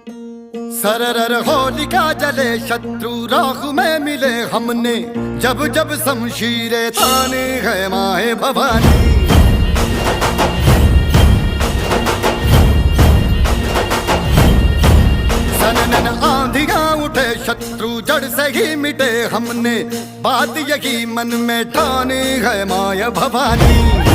सरर होलिका जले शत्रु राख में मिले हमने, जब जब शमशीरें ताने है माए भवानी। सनन आंधियां उठे शत्रु जड़ से ही मिटे हमने, बात यही मन में ठानी है माया भवानी।